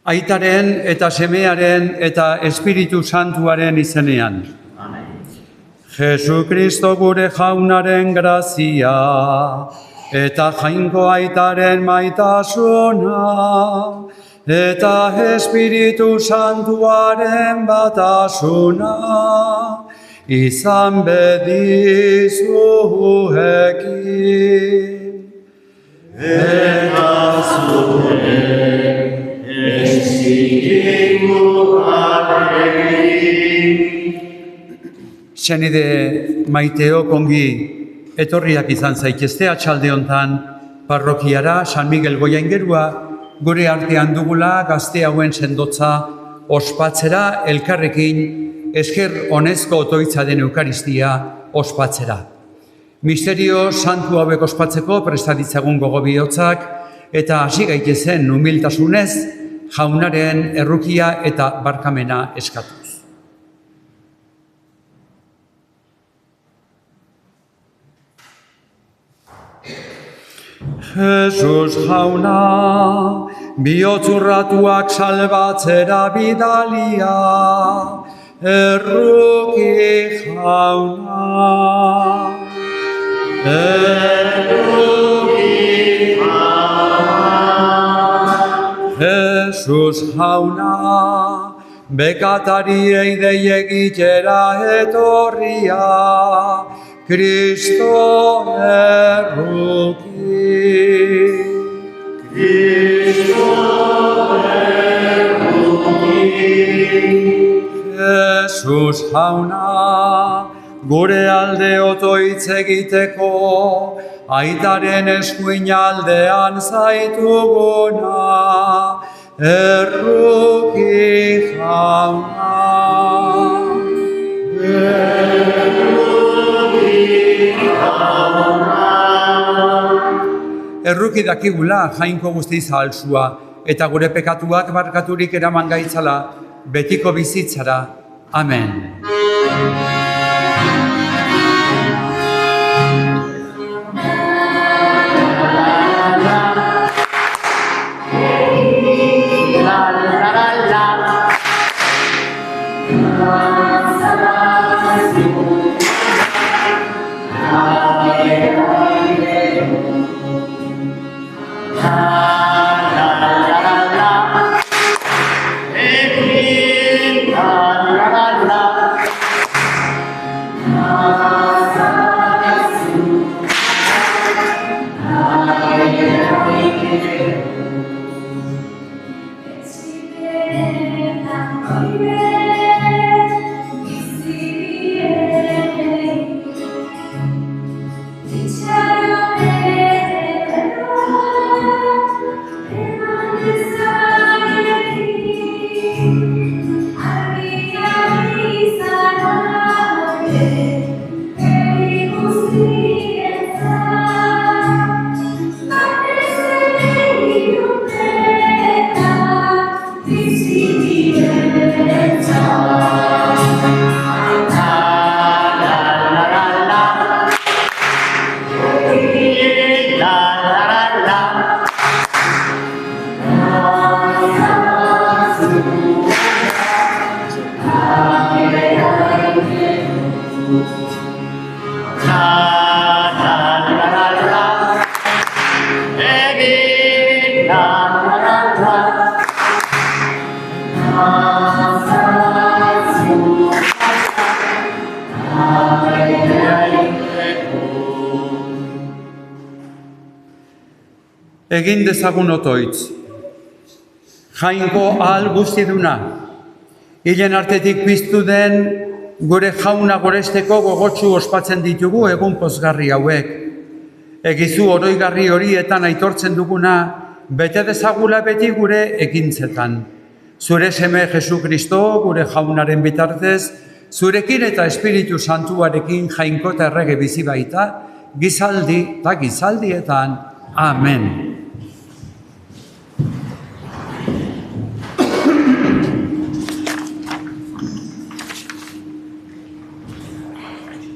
Aitaren eta Semearen eta Espiritu Santuaren izenean. Amen. Jesukristo gure jaunaren grazia eta jainko aitaren maitasuna eta Espiritu Santuaren batasuna izan bedizuekin. Eta zuen Espiritu arekin. Senide maiteok ongi etorriak izan zaitezte atxalde hontan parrokiara San Miguel Goiaingerua gure artean dugula gazte hauen sendotza ospatzera elkarrekin esker honezko otoitza den Eukaristia ospatzera. Misterio santu hauek ospatzeko prestaditzagun gogo bihotzak eta hasi gaitezen humiltasunez jaunaren errukia eta barkamena eskatuz. Jesus jauna, bihotzurratuak salbatzera bidalia, erruki jauna. Erruki jauna. Jesus jauna, bekatariei dei egitera etorria, Kristo erruki. Kristo erruki. Jesus jauna, gure alde otoitz egiteko, aitaren eskuin aldean zaituguna, erruki jauna. Erruki dakigula jainko guzti zahalzua, eta gure pekatuak barkaturik eraman gaitzala, betiko bizitzara. Amen. Egin dezagun otoitz. Jainko ahal guztiduna, hilen artetik piztu den gure jauna goresteko gogotsu ospatzen ditugu egun pozgarri hauek. Egizu oroigarri horietan aitortzen duguna, bete dezagula beti gure ekintzetan. Zure seme Jesukristo gure jaunaren bitartez, zurekin eta Espiritu Santuarekin jainko eta errege bizi baita, gizaldi eta gizaldietan. Amen.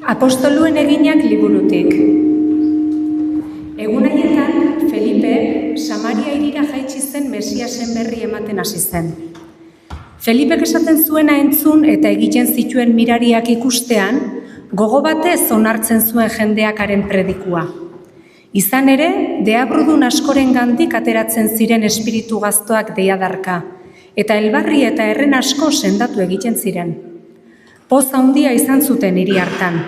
Apostoluen eginak liburutik. Egun haietan, Felipe, Samaria hirira jaitsi zen Mesiasen berri ematen hasi zen. Felipek esaten zuena entzun eta egiten zituen mirariak ikustean, gogo batez onartzen zuen jendeakaren predikua. Izan ere, deabrudun askoren gandik ateratzen ziren espiritu gaztoak deiadarka, eta elbarri eta erren asko sendatu egiten ziren. Poz handia izan zuten hiri hartan.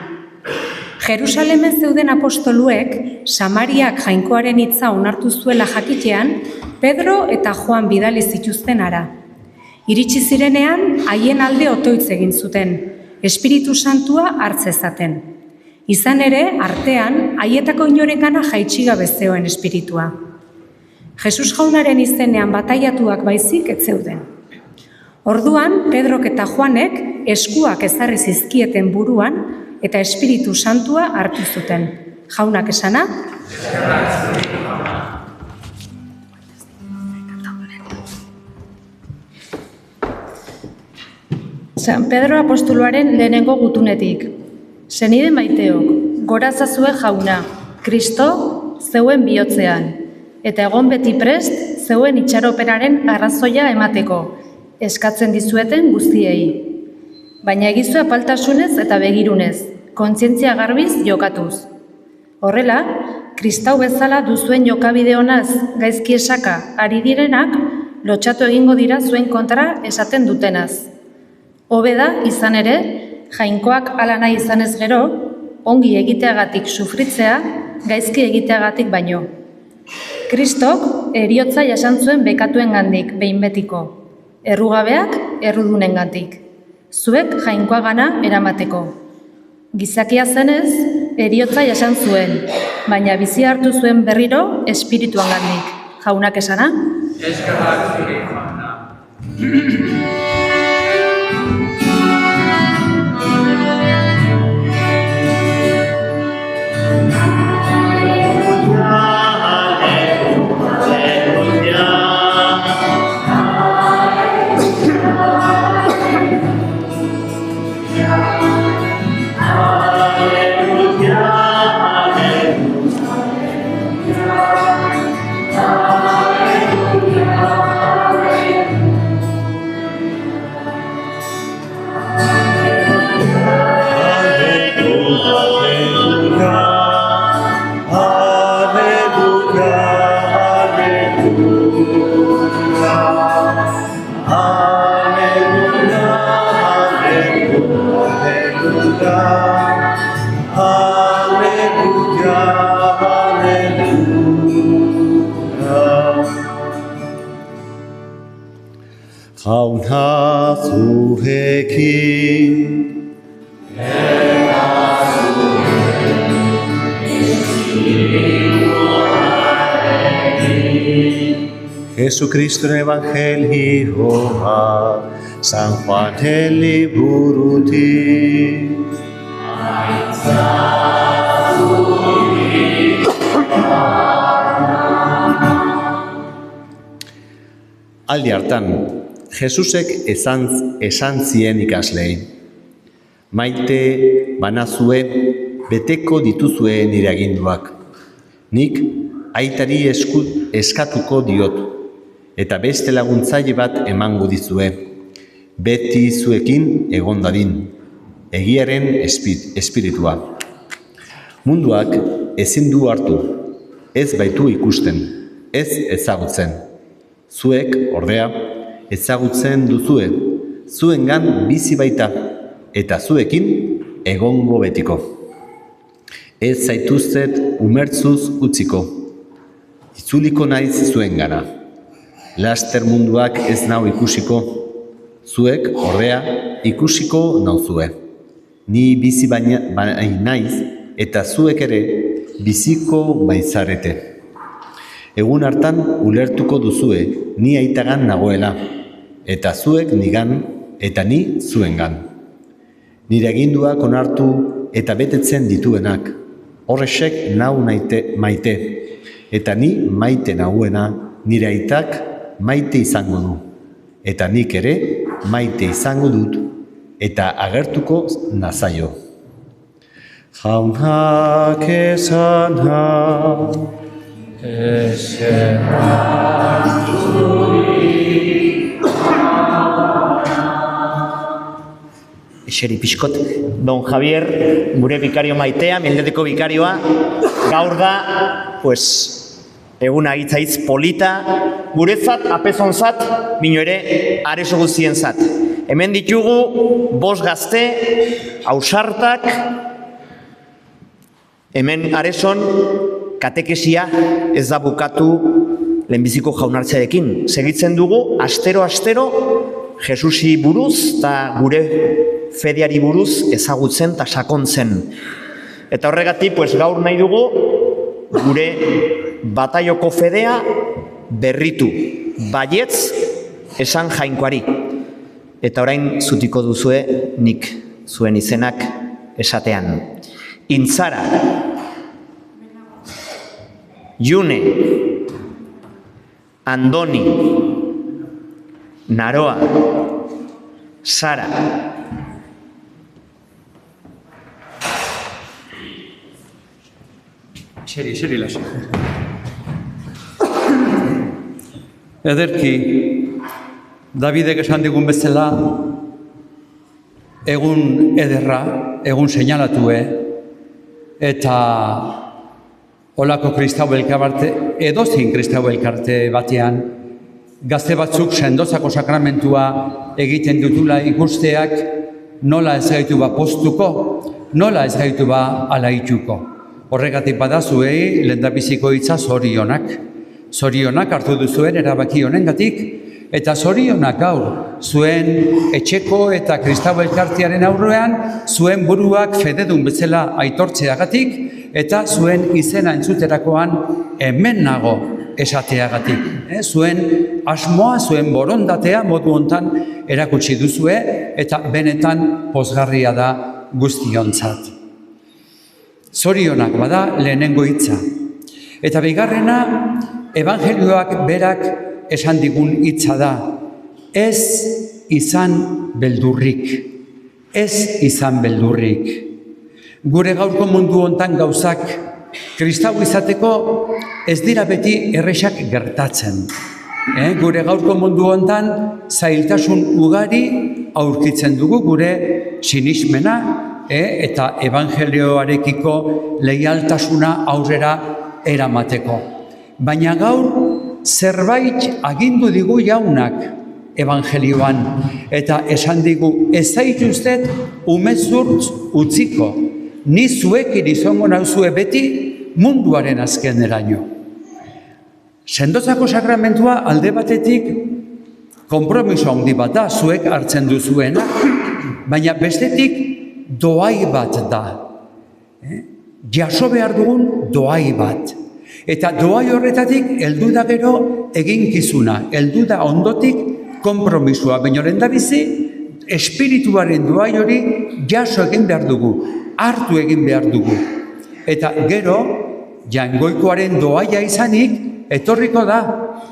Jerusalemen zeuden apostoluek, Samariak jainkoaren hitza onartu zuela jakitean, Pedro eta Joan bidali zituzten hara. Iritsi zirenean, haien alde otoitz egin zuten, Espiritu Santua hartzezaten. Izan ere, artean, haietako inorengana jaitxigabe zegoen espiritua. Jesus jaunaren izenean bataiatuak baizik ez zeuden. Orduan, Pedrok eta Joanek eskuak ezarri zizkieten buruan eta Espiritu Santua hartu zuten. Jaunak esana? San Pedro apostoluaren lehenengo gutunetik. Senide maiteok, gorazazue jauna, Kristo zeuen bihotzean, eta egon beti prest zeuen itxaropenaren arrazoia emateko, eskatzen dizueten guztiei. Baina egizue apaltasunez eta begirunez, kontzientzia garbiz jokatuz. Horrela, kristau bezala duzuen jokabide honaz gaizki esaka ari direnak, lotxatu egingo dira zuen kontra esaten dutenaz. Hobe da, izan ere, jainkoak hala nahi izanez gero, ongi egiteagatik sufritzea, gaizki egiteagatik baino. Kristok heriotza jasan zuen bekatuen gandik, behin betiko. Errugabeak errudunen gandik. Zuek jainkoa gana eramateko. Gizakia zenez, heriotza jasan zuen, baina bizi hartu zuen berriro espirituan gandik. Jaunak esana? Eskerrak zure, jauna. Jauna zurekin Jesucristoren evangelioa San Juanen liburutik Aldi hartan, Jesusek esan zien ikaslei, maite banazue beteko dituzue nire aginduak. Nik aitari eskatuko diot, eta beste laguntzaile bat emango dizue, beti zuekin egon dadin, egiaren espiritua. Munduak ezin du hartu, ez baitu ikusten, ez ezagutzen. Zuek, ordea, ezagutzen duzue, zuengan bizi baita, eta zuekin egongo betiko. Ez zaituztet umertzuz utziko, itzuliko naiz zuengana. Laster munduak ez nau ikusiko, zuek, ordea, ikusiko nauzue. Ni bizi naiz, eta zuek ere biziko baizarete. Egun hartan ulertuko duzue, ni aitagan nagoela, eta zuek nigan, eta ni zuengan. Nire aginduak onartu eta betetzen dituenak, horrexek nau maite, eta ni maite nahuena, nire aitak maite izango du, eta nik ere maite izango dut, eta agertuko nazaio. Jaunak esana, eskerrak zuri, eseri pixkot. Don Javier, gure bikario maitea, mendeteko bikarioa, gaur da, eguna hitzaitz polita, guretzat, apezonzat, bino ere, areso guztientzat. Hemen ditugu, 5 gazte, ausartak, hemen areson, katekesia ez da bukatu lehenbiziko jaunartzearekin. Segitzen dugu, astero, Jesusi buruz eta gure fediari buruz ezagutzen eta sakontzen. Eta horregatik, gaur nahi dugu, gure bataioko fedea berritu, baietz esan Jainkoari. Eta orain zutiko duzue nik zuen izenak esatean. Intzara, June, Andoni, Naroa, Sara, Xeri lasa. Ederki, Davidek esan digun bezala, egun ederra, egun seinalatue, eta holako kristau elkarte, edozein kristau elkarte batean, gazte batzuk sendozako sakramentua egiten dutula ikusteak, nola ez gaitu ba postuko, nola ez gaitu ba alaituko. Horregatik badazuei lehendabiziko hitza zorionak. Zorionak hartu duzuen erabaki honengatik, eta zorionak gaur zuen etxeko eta kristau elkartearen aurrean, zuen buruak fededun bezala aitortzeagatik, eta zuen izena entzuterakoan hemen nago esateagatik. Zuen asmoa, zuen borondatea modu hontan erakutsi duzue, eta benetan pozgarria da guztiontzat. Zorionak bada lehenengo hitza. Eta bigarrena, evangelioak berak esan digun hitza da. Ez izan beldurrik. Ez izan beldurrik. Gure gaurko mundu hontan gauzak kristau izateko ez dira beti erresak gertatzen. Gure gaurko mundu hontan zailtasun ugari aurkitzen dugu gure sinismena eta evangelioarekiko leialtasuna aurrera eramateko. Baina gaur zerbait agindu digu jaunak evangelioan eta esan digu ez zaituztet umezurtz utziko. Ni zuekin izango nauzue beti munduaren azkeneraino. Sendozako sakramentua alde batetik konpromiso handi bat da zuek hartzen duzuena, baina bestetik doai bat da. Jaso behar dugun doai bat. Eta doai horretatik heldu da gero eginkizuna, heldu da ondotik konpromisoa. Baina lehendabizi espirituaren doai hori jaso egin behar dugu, hartu egin behar dugu. Eta gero, jaingoikoaren doaia izanik, etorriko da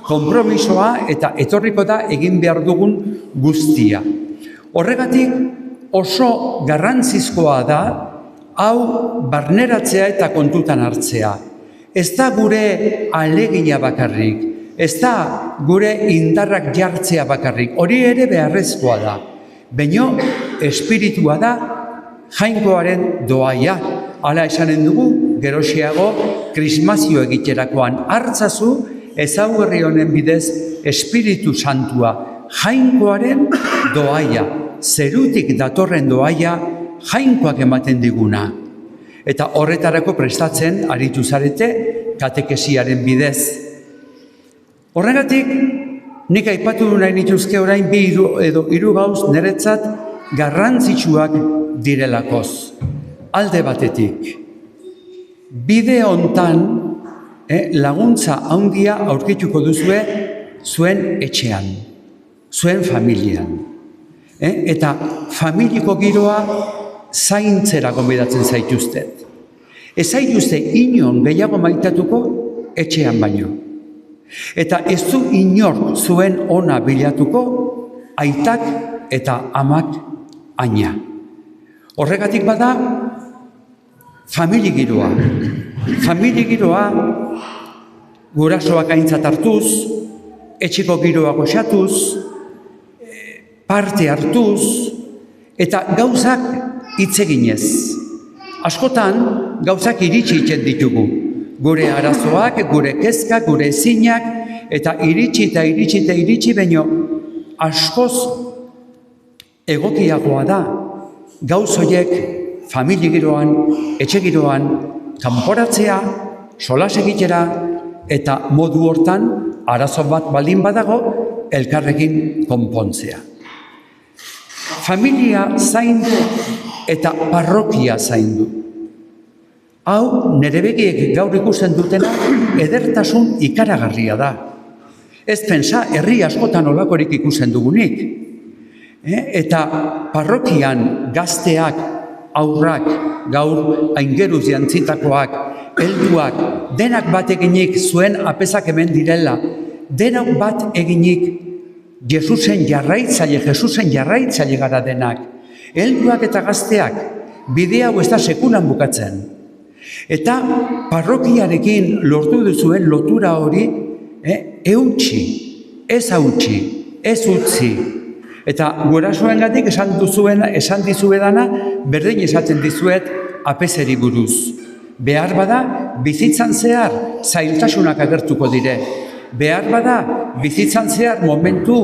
konpromisoa eta etorriko da egin behar dugun guztia. Horregatik oso garrantzizkoa da hau barneratzea eta kontutan hartzea. Ez da gure alegina bakarrik, ez da gure indarrak jartzea bakarrik, hori ere beharrezkoa da. Baina espiritua da Jainkoaren doaia. Hala esanen dugu, gerosiago krismazio egiterakoan hartzazu ezaugarri honen bidez Espiritu Santua. Jainkoaren doaia, zerutik datorren doaia Jainkoak ematen diguna. Eta horretarako prestatzen aritu zarete katekesiaren bidez. Horregatik, nik aipatu nahi nituzke orain bi hiru gauz niretzat garrantzitsuak direlakoz. Alde batetik, bide hontan laguntza handia aurkituko duzue zuen etxean, zuen familian. Eta familiko giroa zaintzera gonbidatzen zaituztet. Ez zaituzte inon gehiago maitatuko etxean baino. Eta ez du inor zuen ona bilatuko aitak eta amak aina. Horregatik bada famili giroa. Famili giroa gurasoak aintzat hartuz, etxeko giroa goxatuz, parte hartuz, Eta gauzak hitz eginez. Askotan gauzak iritsi egiten ditugu. Gure arazoak, gure kezkak, gure ezinak, eta iritsi, baino askoz egokiagoa da. Gauz horiek familia giroan, etxe giroan, kanporatzea, solas egitera, eta modu hortan arazo bat baldin badago, elkarrekin konpontzea. Familia zaindu eta parrokia zaindu. Hau, nire begiek gaur ikusten dutena, edertasun ikaragarria da. Ez pentsa, herri askotan olakorik ikusten dugunik. Eta parrokian gazteak, aurrak, gaur aingeruz jantzitakoak, helduak, denak bat eginik zuen apezak hemen direla, denak bat eginik Jesusen jarraitzaile gara denak. Helduak eta gazteak, bide hau ez da sekulan bukatzen. Eta parrokiarekin lortu duzuen lotura hori, eutsi, ez hautsi, ez utzi. Eta gurasoengatik esan dizuedana, berdin esaten dizuet apezeri buruz. Behar bada, bizitzan zehar, zailtasunak agertuko dire. Behar bada, bizitzan zehar momentu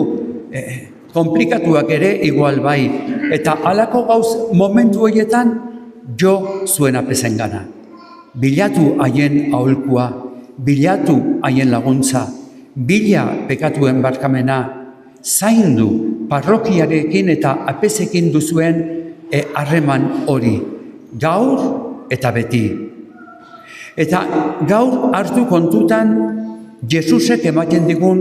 komplikatuak ere igual bai. Eta halako gauz momentu horietan jo zuen apezen gana. Bilatu haien aholkua, bilatu haien laguntza, bila pekatuen barkamena, zaindu parrokiarekin eta apezekin duzuen harreman hori, gaur eta beti. Eta gaur hartu kontutan Jesusek ematen digun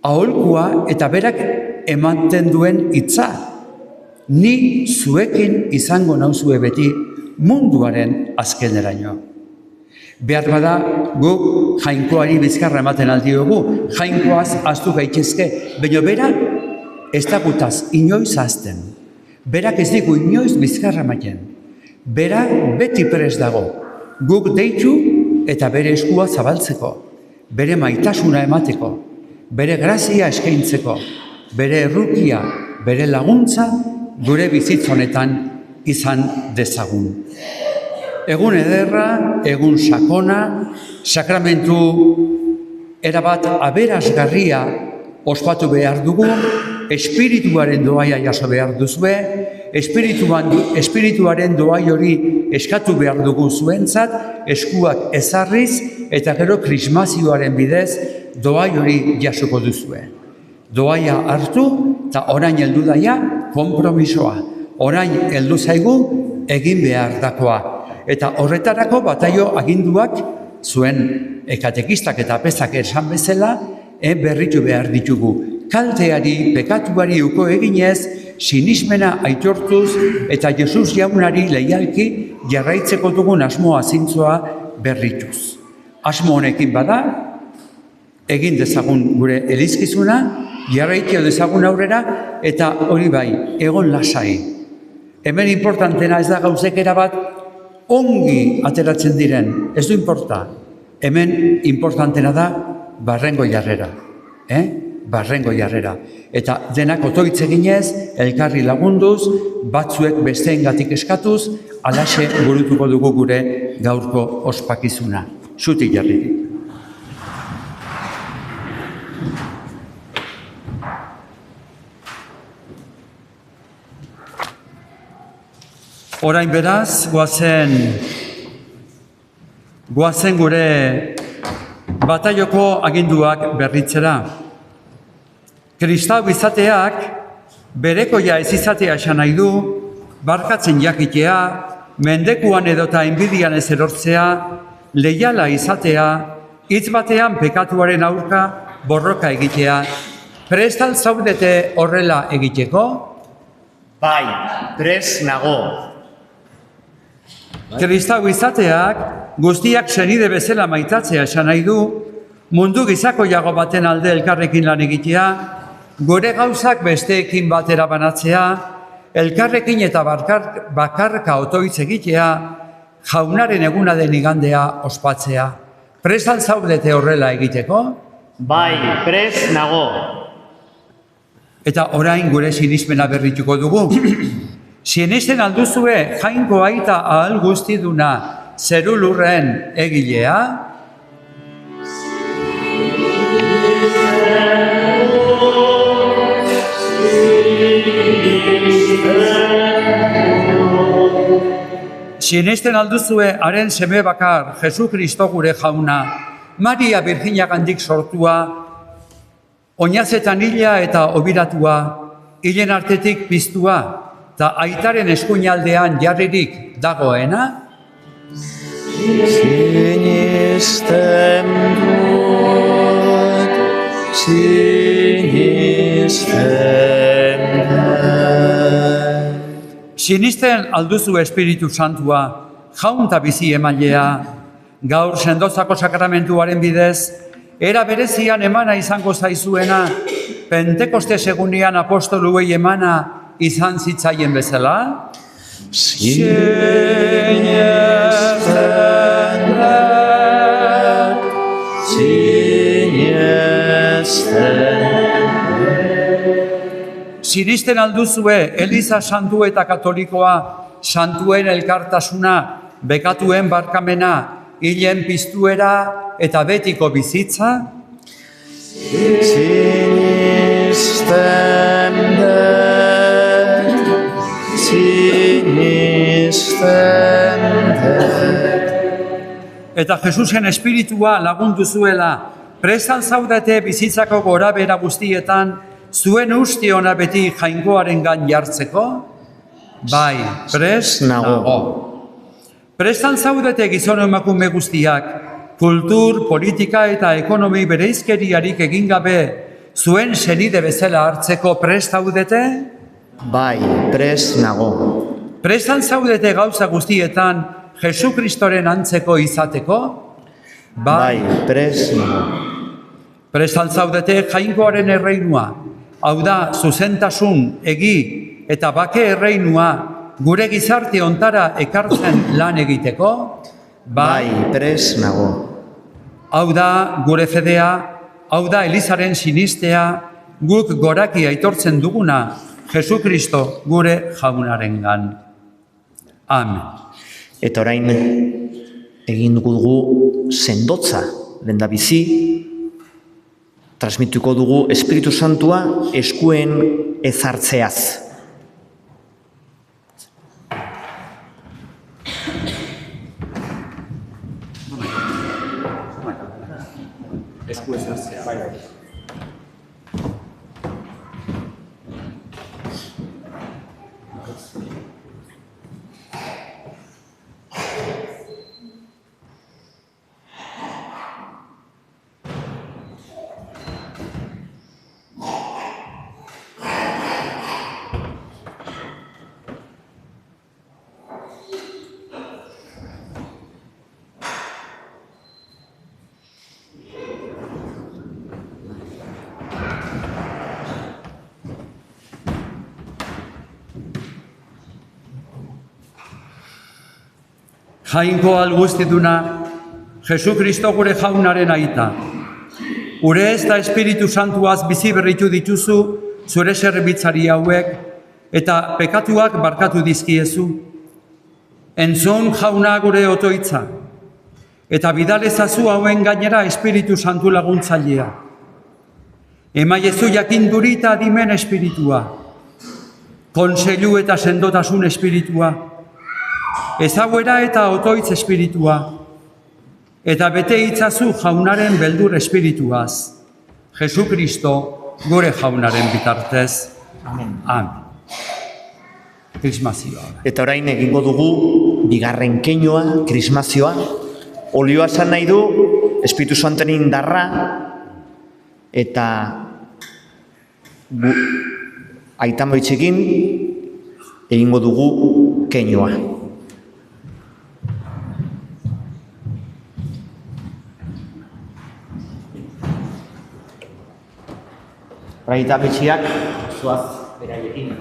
aholkua eta berak ematen duen hitza. Ni zuekin izango nauzue beti munduaren azkeneraino. Behar bada guk jainkoari bizkarra ematen aldiogu, jainkoaz ahaztu gaitezke, baina bera ez dagutaz inoiz ahazten. Berak ez digu inoiz bizkarra ematen. Bera beti prest dago, guk deitu eta bere eskua zabaltzeko, bere maitasuna emateko, bere grazia eskaintzeko, bere errukia, bere laguntza gure bizitzonetan izan dezagun. Egun ederra, egun sakona, sakramentu erabat aberasgarria ospatu behar dugu, espirituaren doaia jaso behar duzue, espirituaren doai hori eskatu behar dugu zuentzat, eskuak ezarriz eta gero krismazioaren bidez doai hori jasoko duzue. Doaia hartu eta orain heldu daia konpromisoa. Orain heldu zaigu egin behar dakoa. Eta horretarako bataio aginduak zuen katekistak eta apezak esan bezala berritu behar ditugu. Kalteari, pekatuari uko eginez, sinismena aitortuz eta Jesus jaunari leialki jarraitzeko dugun asmoa zintzoa berrituz. Asmo honekin bada, egin dezagun gure elizkizuna, jarraitio dezagun aurrera, eta hori bai, egon lasai. Hemen importantena ez da gauzekera bat, ongi ateratzen diren, ez du importa. Hemen importantena da, barrengo jarrera. Barrengo jarrera. Eta denak otoitz eginez, elkarri lagunduz, batzuek besteengatik eskatuz, alaxe burutuko dugu gure gaurko ospakizuna. Zutik jarririk. Orain beraz, goazen gure bataioko aginduak berritzera. Kristau izateak, berekoia ez izatea esan nahi du, barkatzen jakitea, mendekuan edota enbidian ez erortzea, leiala izatea, hitz batean pekatuaren aurka borroka egitea. Prest al zaudete horrela egiteko? Bai, prest nago. Kristau izateak, guztiak senide bezala maitatzea esan nahi du, mundu gizakoiago baten alde elkarrekin lan egitea, gure gauzak besteekin batera banatzea, elkarrekin eta bakarka otoitz egitea, jaunaren eguna den igandea ospatzea. Prest al zaudete horrela egiteko? Bai, prest nago. Eta orain gure sinismena berrituko dugu. Sinesten alduzue Jainko Aita ahal guztiduna zeru lurren egilea? Sinesten alduzue haren seme bakar, Jesu Kristo gure jauna, Maria Virginagandik sortua, oinazetan hila eta obiratua, hilen artetik piztua, eta aitaren eskuinaldean jarririk dagoena? Sinisten dut, sinisten dut. Sinisten alduzu Espiritu Santua, jaun eta bizi emailea, gaur sendotzako sakramentuaren bidez, era berezian emana izango zaizuena, Pentekostes egunean apostoluei emana izan zitzaien bezala? Sinisten dut, sinisten Sinisten alduzue Eliza Santu eta Katolikoa, santuen elkartasuna, bekatuen barkamena, hilen piztuera eta betiko bizitza? Sinisten dut, sinisten dut. Eta Jesusen espiritua lagundu zuela, prestan zaudete bizitzako gorabera guztietan, zuen usti ona beti Jainkoaren gan jartzeko? Bai, prest nago. Prestan zaudete gizon emakume guztiak, kultur, politika eta ekonomi bereizkeriarik egin gabe, zuen senide bezala hartzeko prest zaudete? Bai, prest nago. Prestan zaudete gauza guztietan Jesu Kristoren antzeko izateko? Bai, prest nago. Prestan zaudete Jainkoaren erreinua, hau da, zuzentasun, egi eta bake erreinua gure gizarte ontara ekartzen lan egiteko? Bai, prest nago. Hau da, gure fedea, hau da, Elizaren sinistea, guk goraki aitortzen duguna, Jesu Kristo gure jaunarengan. Amen. Eta orain egin dugu sendotza, lehendabizi, transmituko dugu Espiritu Santua eskuen ezartzeaz. Esku ezartzea. Jainko alguztiduna, Jesu Kristo gure jaunaren aita. Ure ez da Espiritu Santuaz bizi berritu dituzu zure zerbitzari hauek eta pekatuak barkatu dizkiezu. Entzun jauna gure otoitza eta bidalezazu hauen gainera Espiritu Santu laguntzailea. Emaiezu jakinduri eta adimen espiritua, konseilu eta sendotasun espiritua, ezaguera eta otoitz espiritua, eta bete itzazu jaunaren beldur espirituaz. Jesu Kristo gure jaunaren bitartez. Amen. Krismazioa. Eta orain egingo dugu bigarren keinua, krismazioa. Olioa esan nahi du, Espiritu Santuaren indarra, eta aitamoitzekin egingo dugu keinua. Aitamoitziak zoaz beraiekin.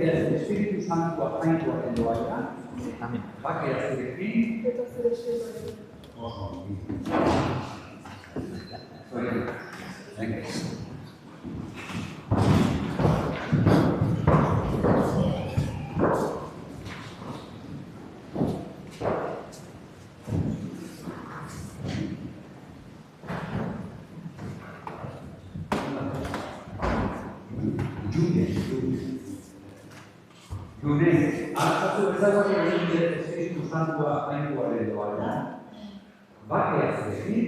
bidez, Espiritu Santua jainkoaren doaia, bakea zurekin, June, hartzatu bezalak egin bidez Espiritu Santua jainkoaren doaia, bakea zurekin,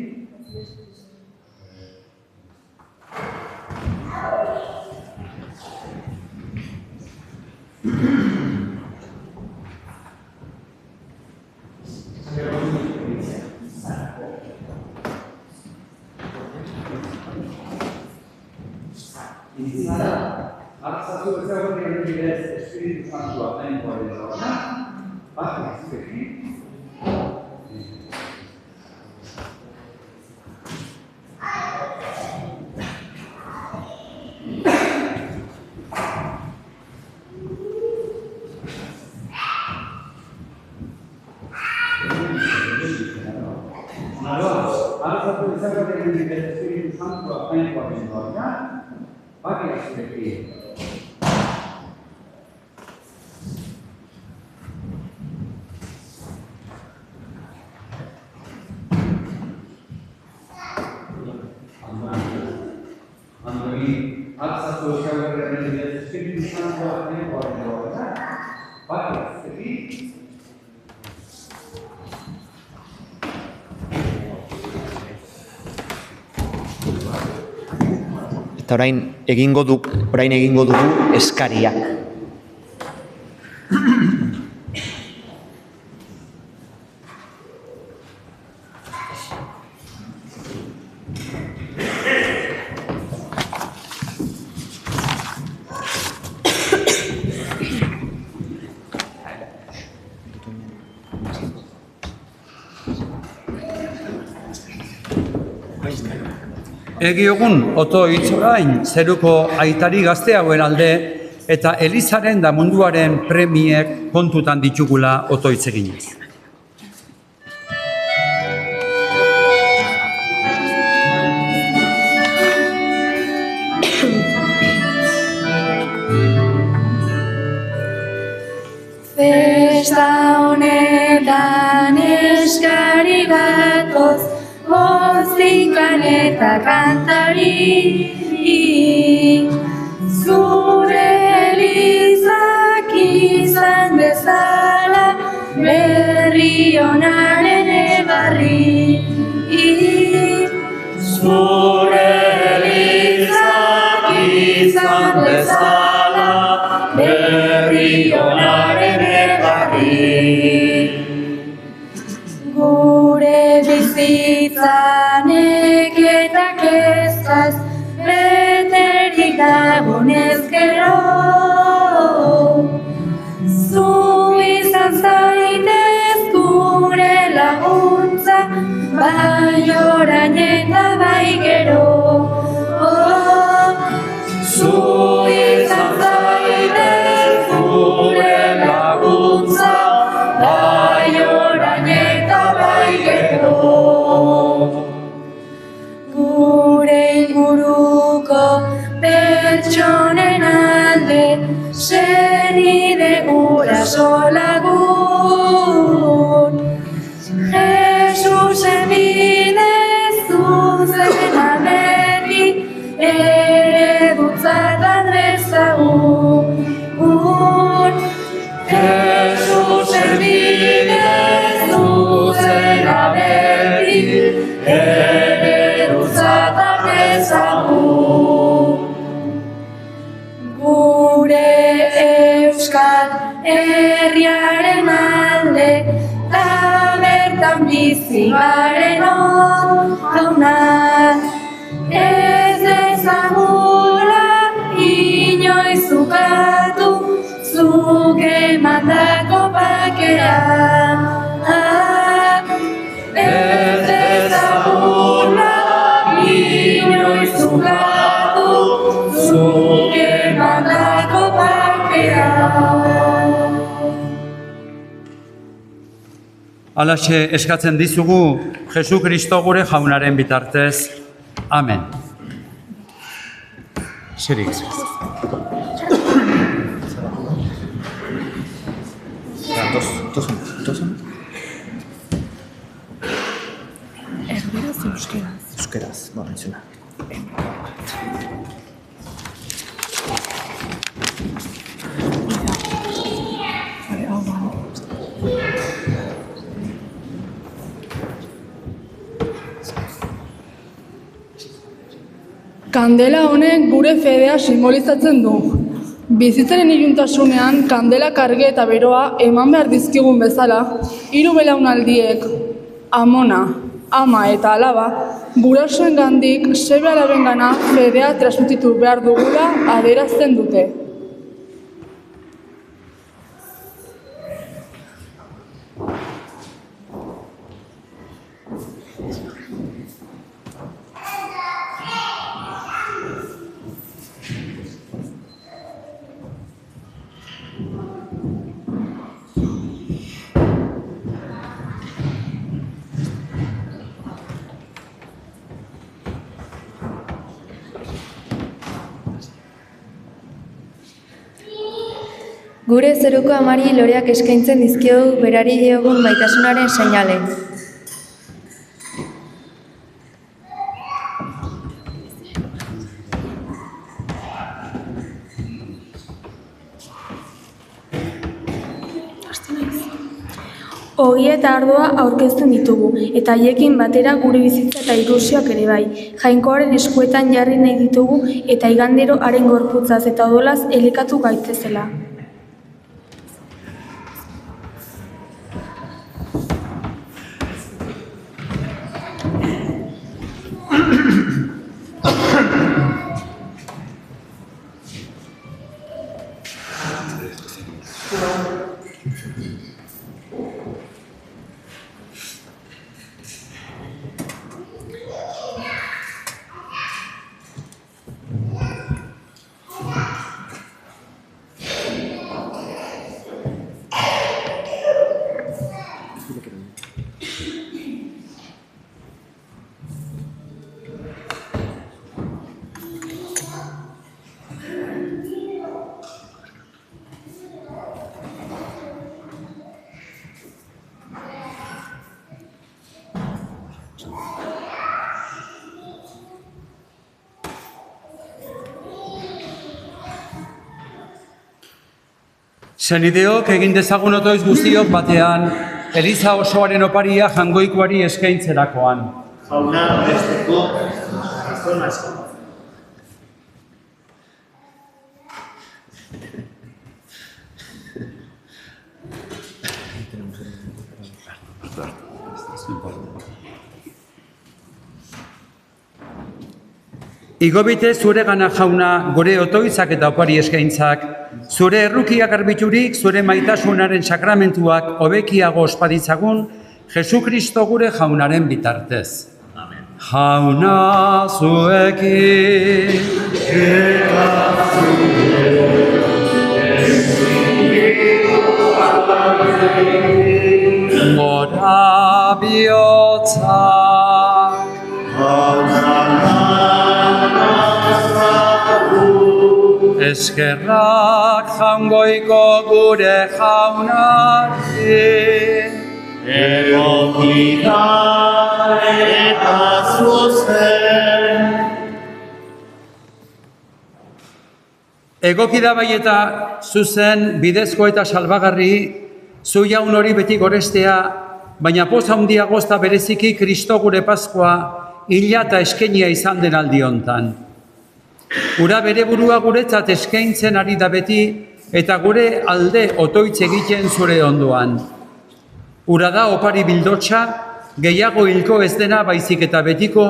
hartzatu bezalak egin bidez Espiritu Santua jainkoaren doaia, bakea zurekin, hartzatu bezalak egin bidez Espiritu Santua jainkoaren doaia, bakea zurekin. Andoni, hartzatu bezalak egin bidez Espiritu Santua jainkoaren doaia, bakea zurekin. Eta orain egingo dugu eskariak. Egiogun oto hitzorain zeruko aitari gazte hauen alde eta Elizaren da munduaren premiek kontutan ditugula oto hitz eginez. Festa honetan eskari gatoz, mozikan eta kantari, zure Elizak izan dezala, berri honaren ebarri. Zure Elizak izan dezala, berri honaren ebarri. Gure bizitzanek eta kezkaz beterik dagonez gero, zu izan zaitez gure laguntza, bai orain eta bai gero. Zu izan zaitez gure laguntza, bai orain eta bai gero. Gure inguruko pertsonen alde, senide guraso lagun. Jesusen bidez zuzena beti, eredutzatan dezagun. Jesusen bidez zuzena beti, eredutzatan dezagun. Gure euskal herriaren alde, ta bertan bizi garen jauna, ez dezagula inoiz ukatu, zuk emandako bakea. Ez dezagula inoiz ukatu, zuk emandako bakea. Halaxe eskatzen dizugu Jesu Kristo gure jaunaren bitartez. Amen. Zerik. Euskeraz, entzuna. Kandela honek gure fedea simbolizatzen du. Bizitzaren iluntasunean kandela karge eta beroa eman behar dizkigun bezala, 3 belaunaldiek, amona, ama eta alaba, gurasoengandik seme alabengana fedea transmititu behar dugula adierazten dute. Gure zeruko amari loreak eskaintzen dizkiogu berari diogun maitasunaren seinale. Ogia eta ardoa aurkezten ditugu, eta haiekin batera gure bizitza eta ilusioak ere bai. Jainkoaren eskuetan jarri nahi ditugu, eta igandero haren gorputzaz eta odolaz elikatu gaitezela. Senideok egin dezagun otoiz guztiok batean, Eliza osoaren oparia jangoikoari eskaintzerakoan. Jauna, besteko, zona esan. Igobite zure gana jauna gure otoitzak eta opari eskaintzak, zure errukiak arbiturik, zure maitasunaren sakramentuak hobekiago ospaditzagun, Jesu Kristo gure jaunaren bitartez. Amen. Jauna zuekin, gora bihotzak, eskerrak jangoiko gure jaunari, egokita eta zuzen. Egokida bai eta zuzen, bidezko eta salbagarri, zu jaun hori beti gorestea, baina poz handiagoz eta bereziki Kristo gure Paskoa hila eta eskenia izan den aldi hontan. Ura bere burua guretzat eskaintzen ari da beti eta gure alde otoitz egiten zure ondoan. Ura da opari bildotxa, gehiago hilko ez dena baizik eta betiko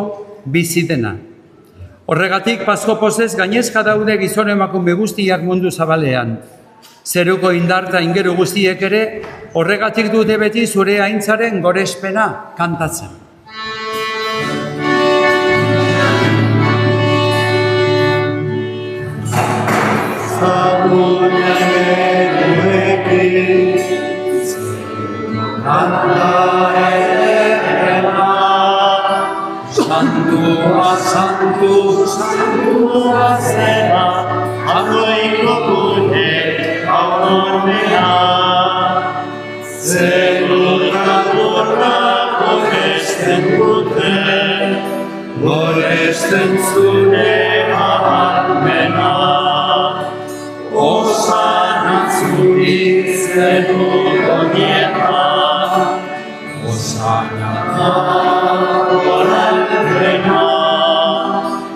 bizi dena. Horregatik Pasko pozez gainezka daude gizon emakume guztiak mundu zabalean. Zeruko indarta ingeru guztiek ere, horregatik dute beti zure aintzaren gorespena kantatzen. Zagunen Santua, Santu, Santua zera, Agoiko gure aurrena, zerurra goresten dute, goresten zure ahalmena. Osana zuri zeruronietan, Osana goralrena,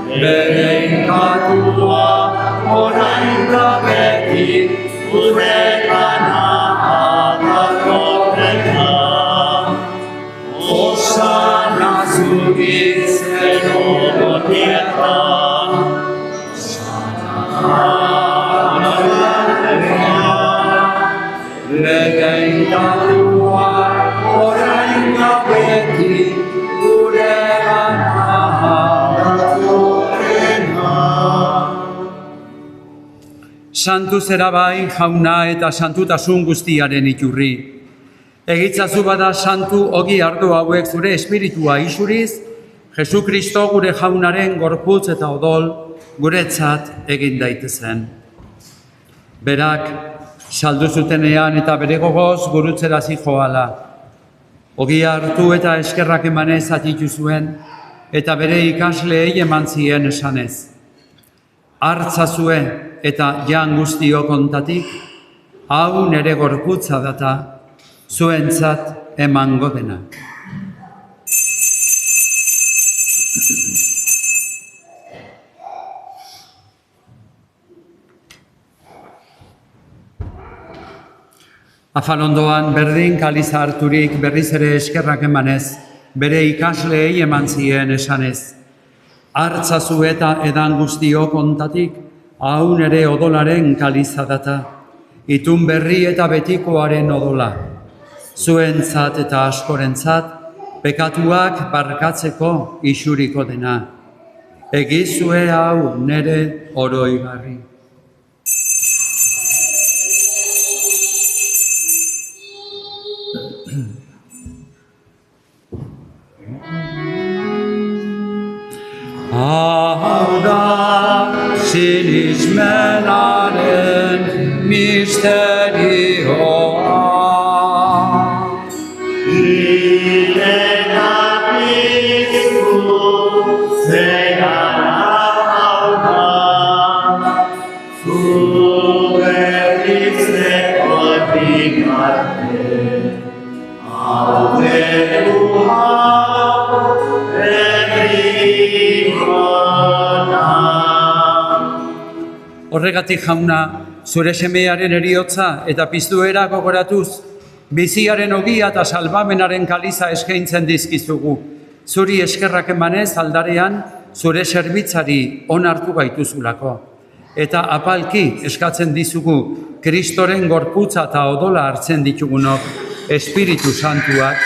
bere inkatua orain da beti gure gana adarrorrena. Osana zuri zeruronietan, Osana Legeitatua orain da beti gure gana datorrena. Santu zera bai jauna eta santutasun guztiaren iturri. Egitzazu bada santu ogi ardo hauek zure espiritua isuriz, Jesu Kristo gure jaunaren gorputz eta odol guretzat egin daitezen. Berak saldu zutenean eta bere gogoz gurutzerazi joala. Ogia hartu eta eskerrak emanez atitu zuen, eta bere ikasleei eman zien esanez. Hartzazue eta jan guztiok ontatik, hau nere gorputza data, zuentzat emango dena. Afalondoan berdin kaliza harturik berriz ere eskerrak emanez, bere ikasleei eman zien esanez. Hartzazu eta edan guztiok ontatik, hau nere odolaren kaliza data, itun berri eta betikoaren odola. Zuentzat eta askorentzat, pekatuak barkatzeko isuriko dena. Egizue hau nere oroigarri. Hau da sinismenaren misterioa. Irena piztu zegara hauka, zure biztekotik arte, hau egua Horregatik jauna, zure semearen eriotza eta piztuera gogoratuz, biziaren ogia eta salbamenaren kaliza eskaintzen dizkizugu. Zuri eskerrak emanez aldarean, zure zerbitzari onartu gaituzulako. Eta apalki eskatzen dizugu, Kristoren gorputza eta odola hartzen ditugunok, Espiritu Santuak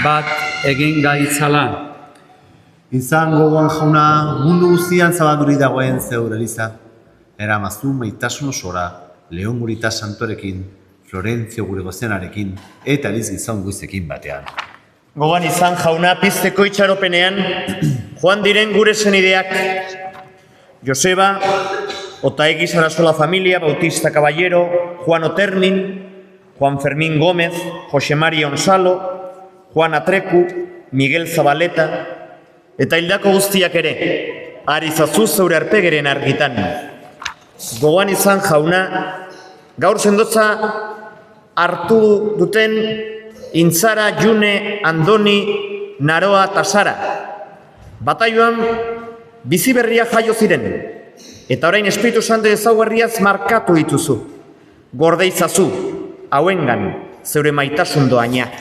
bat egin gaitzala. Izan gogoan jauna, mundu guztian zabalduri dagoen zeur Eliza. Eramazu maitasun osora, Leon Murita Santorekin, Florentzio gure gozenarekin, eta Eliz gizon guizekin batean. Gogoan izan jauna pizteko itxaropenean, joan diren gure senideak, Joseba, Otaegi Sarasola familia, Bautista Caballero, Juan Otermin, Juan Fermín Gómez, Jose María Onsalo, Juan Atreku, Miguel Zabaleta, eta hildako guztiak ere, arizazu zeure arpegeren argitan. Gogoan izan jauna, gaur sendotza hartu duten Intzara, June, Andoni, Naroa eta Sara. Bataioan bizi berria jaio ziren, eta orain Espiritu Santo ezaugarriaz markatu dituzu. Gordeizazu, hauengan, zeure maitasun doaina.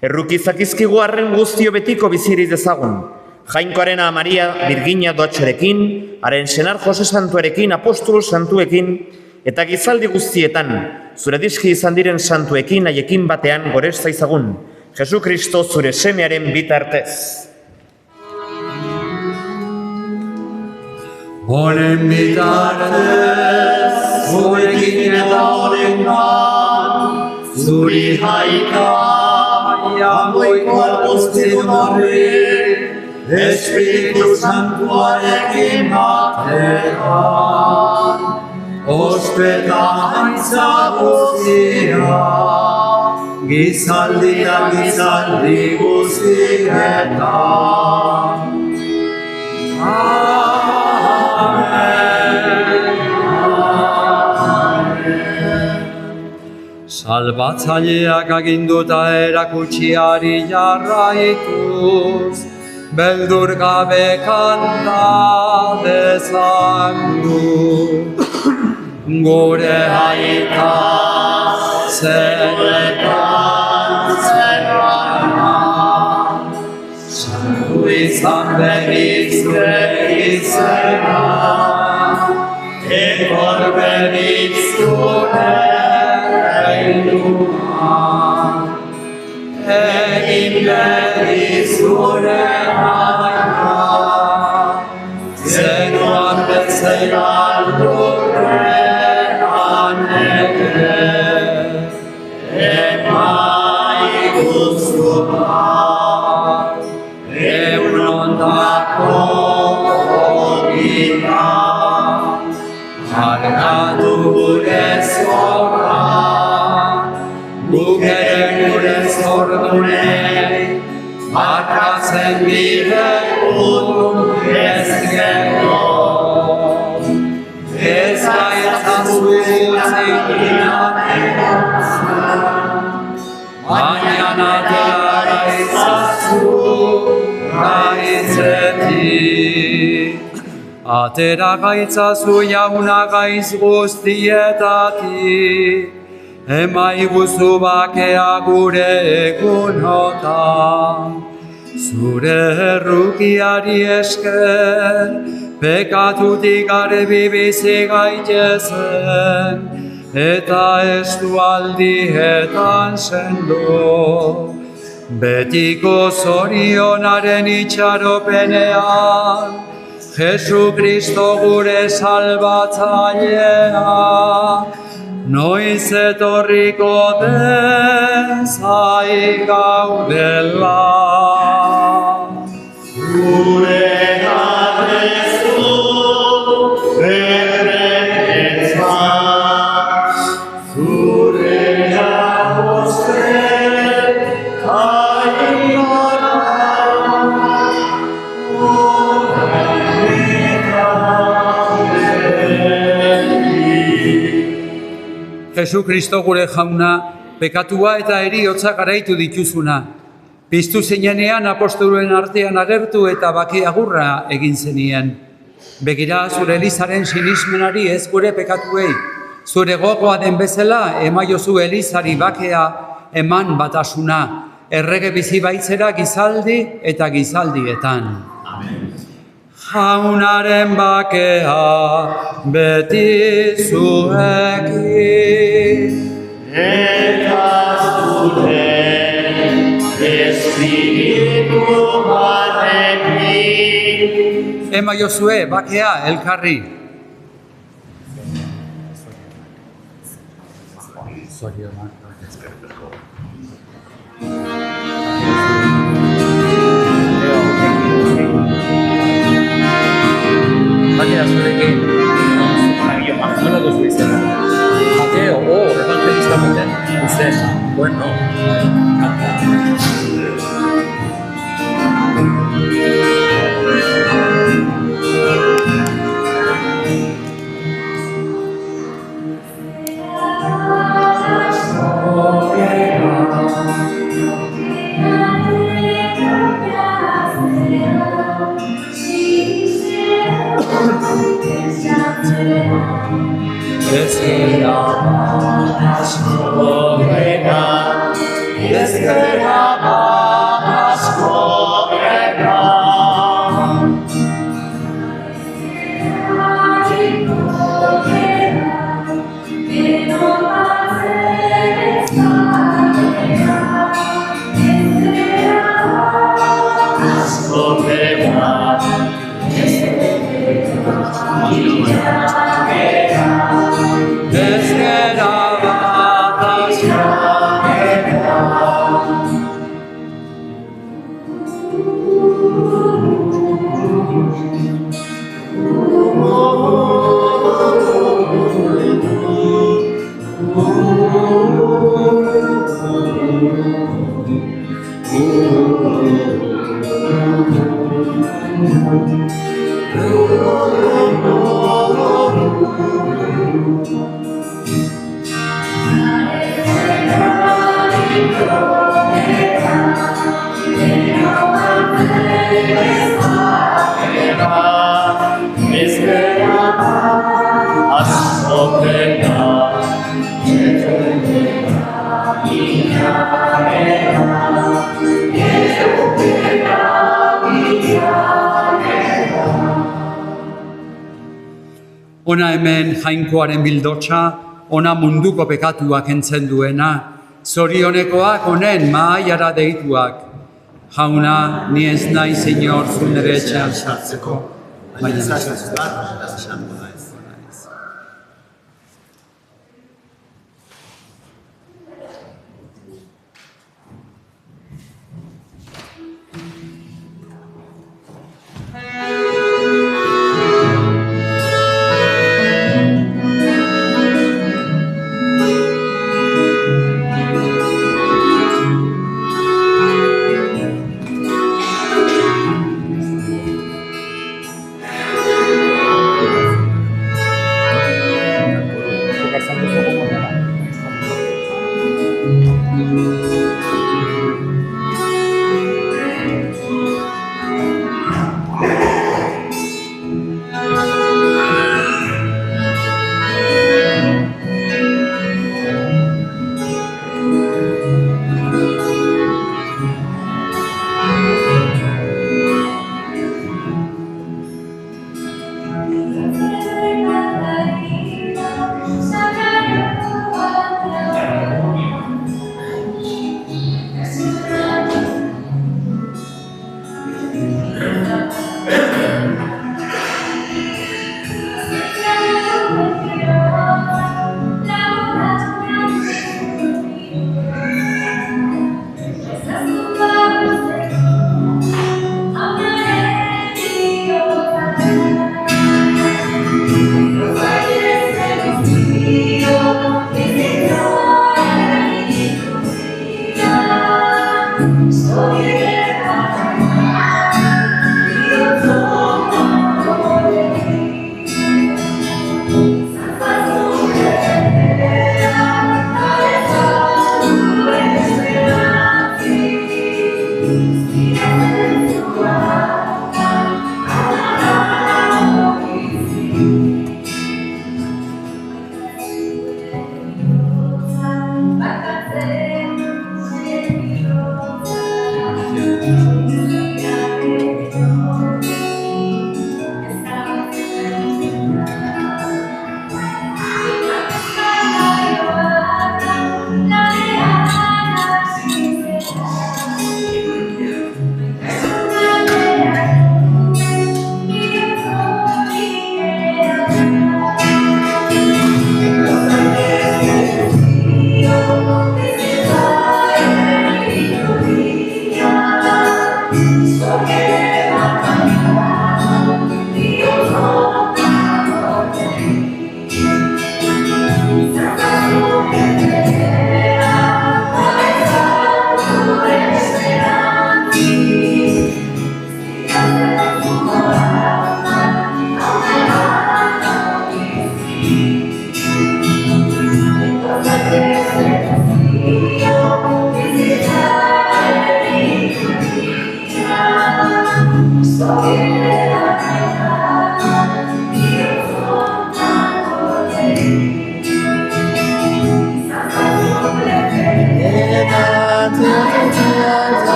Errukizakizkigu arren guztio betiko biziriz dezagun. Jainkoaren Maria Virginia Doatxerekin, haren senar Jose Santuarekin, apostol santuekin, eta gizaldi guztietan, zure dizki izan diren santuekin, haiekin batean goresta izagun. Jesu Kristo zure semearen bitartez. Honen bitartez, zuekin eta honengan, zuri haika, jamoikoa guztion horri, Espiritu Santuarekin batean, ospeta haitza guztia, gizaldi guztietan. Salbatzaileak aginduta erakutsiari jarraituz, beldur gabe kanta dezagun. Gure aita zeretan zerrana, santu izan berriz zure izena, ekor berriz zure egin berriz zure naia, zenuan bezala lurrean ere, emaiguztuak, eunondako ogita, markatu gure zorra, guk ere gure zordunei, markatzen diregun ez gero. Ez gaitzazu baina atera izazu gaitzetik. Atera gaitzazu jauna gaiz guztietatik, emaiguzu bakea gure egunotan. Zure errukiari esker, pekatutik garbi bizi gaitezen, eta estualdietan sendo. Betiko zorionaren itxaropenean, Jesu Kristo gure salbatzailea, noiz etorriko den zai gaudela. Gure adrezu berretza, zure jagozte aigara, Jesu Kristo gure jauna, pekatua eta heriotza garaitu dituzuna. Piztu zinenean apostoluen artean agertu eta baki agurra egin zenien. Begira zure Elizaren sinismenari ez gure pekatuei. Zure gogoa den bezala emaiozu Elizari bakea eman batasuna. Errege bizi baitzera gizaldi eta gizaldietan. Jaunaren bakea beti zuekin. eta zure espiritu batekin. Emaiozue bakea elkarri. Bakea zurekin, nola duzu izena? Mateo, evangelista baten, izena, bueno, kanta. Ona hemen jainkoaren bildotxa, ona munduko pekatuak entzen duena, zorionekoak honen mahaiara deituak. Jauna, ni ez nahi, Señor, zu nire etxean sartzeko, baina Zaitez bat, esango naiz.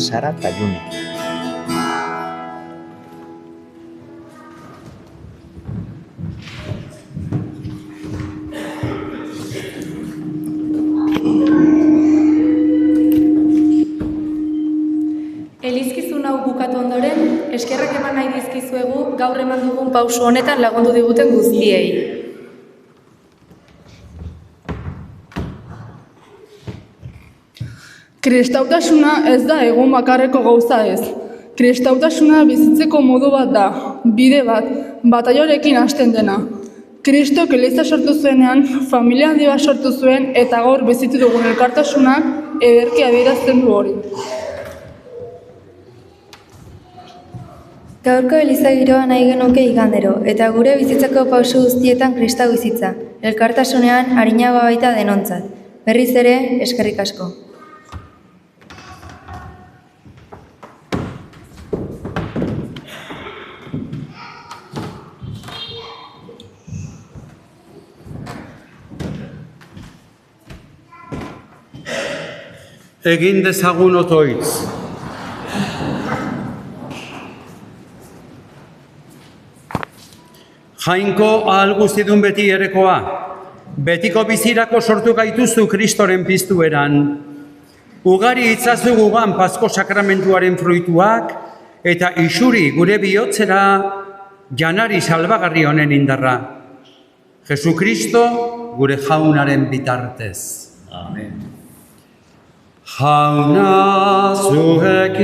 Sara eta Juni. Elizkizun hau bukatu ondoren, eskerrak eman nahi dizkizuegu gaur eman dugun pauso honetan lagundu diguten guztiei. Kristautasuna ez da egun bakarreko gauza ez. Kristautasuna bizitzeko modu bat da, bide bat, bataiorekin hasten dena. Kristok eliza sortu zuenean, familia handi bat sortu zuen eta gaur bizitu dugun elkartasunak ederki adierazten du hori. Gaurko eliza giroa nahi genuke igandero, eta gure bizitzako pausu guztietan kristau bizitza, elkartasunean arina baita denontzat. Berriz ere, eskerrik asko. Egin dezagun otoitz. Jainko ahal guztidun beti erekoa, betiko bizirako sortu gaituzu Kristoren piztueran. Ugari itzazu gugan Pasko sakramentuaren fruituak, eta isuri gure bihotzera janari salbagarri honen indarra. Jesukristo gure jaunaren bitartez. Amen. Jauna zuekin,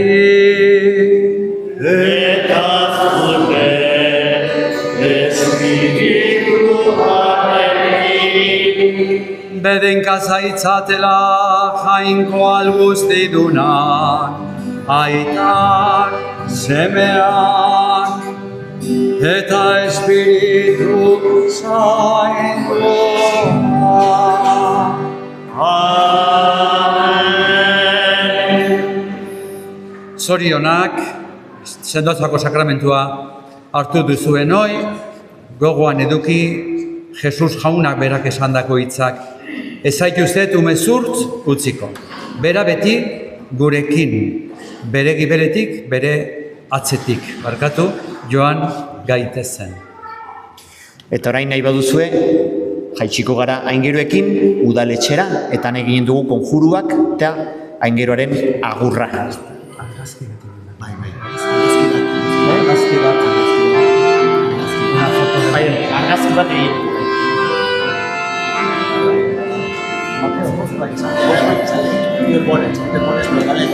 Eta zure espirituarekin. bedenka zaitzatela jainko alguztidunak, aitak, semeak, eta espiritu zaingoa. Zorionak, sendotzako sakramentua hartu duzuen hoi, gogoan eduki Jesus jaunak berak esandako hitzak. Ez zaituztet umezurtz utziko. Bera beti gurekin, bere giberetik, bere atzetik. Barkatu, joan gaitezen. Eta orain nahi baduzue, jaitsiko gara aingeroekin udaletxera, eta nahi ginen dugu konjuruak eta aingeroaren agurra. Argazki bat egin. Te pones, dale el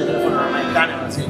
teléfono a Maitane, así.